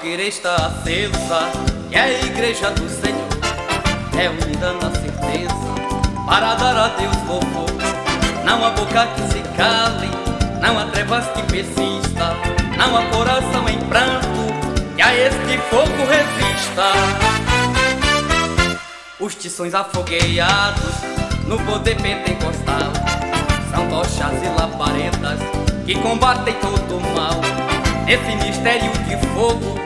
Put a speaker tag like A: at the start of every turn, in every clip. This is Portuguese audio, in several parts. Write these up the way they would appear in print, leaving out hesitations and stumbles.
A: fogueira está acesa e a igreja do Senhor é unida na certeza para dar a Deus louvor. Não há boca que se cale, não há trevas que persista, não há coração em pranto que a este fogo resista. Os tições afogueados no poder pentecostal são tochas e labaredas que combatem todo o mal. Nesse mistério de fogo,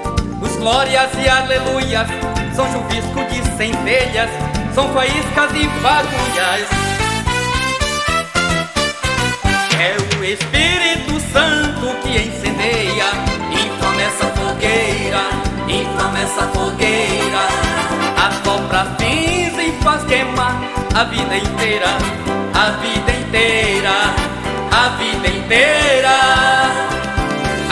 A: os glórias e aleluias são chuvisco de centelhas, são faíscas e fagulhas. É o Espírito Santo que incendeia, inflama essa fogueira, inflama essa fogueira, assopra cinza e faz queimar a vida inteira, a vida inteira, a vida inteira.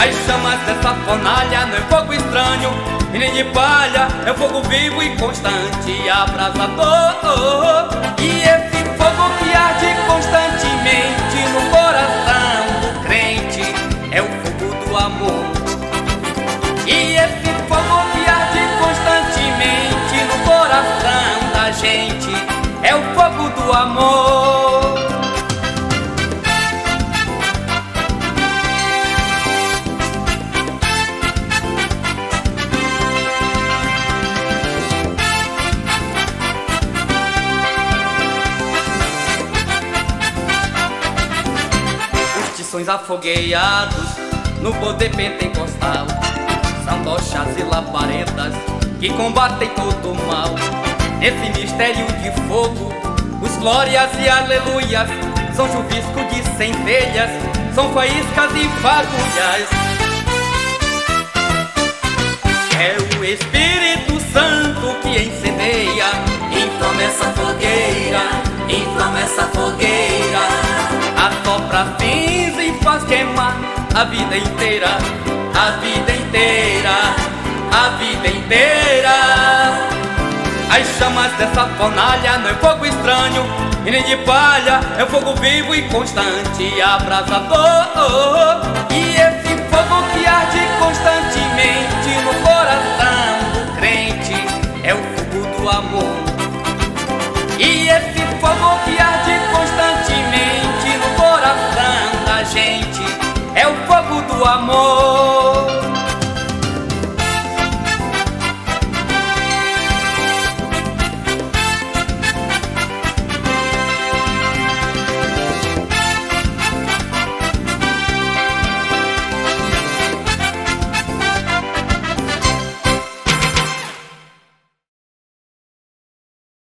A: As chamas dessa fornalha não é fogo estranho e nem de palha, é fogo vivo e constante, abrasador. E esse fogo que arde constantemente no coração do crente é o fogo do amor. E esse fogo que arde constantemente no coração da gente é o fogo do amor. Afogueados no poder pentecostal são tochas e labaredas que combatem todo o mal. Nesse mistério de fogo, os glórias e aleluias são chuvisco de centelhas, são faíscas e fagulhas. É o Espírito Santo que incendeia, inflama essa fogueira, inflama essa fogueira, assopra cinza e faz queimar a vida inteira, a vida inteira, a vida inteira. As chamas dessa fornalha não é fogo estranho e nem de palha, é fogo vivo e constante, abrasador. E esse fogo que arde constantemente no coração do crente é o fogo do amor. E esse fogo que arde constantemente no coração da gente é o fogo do amor.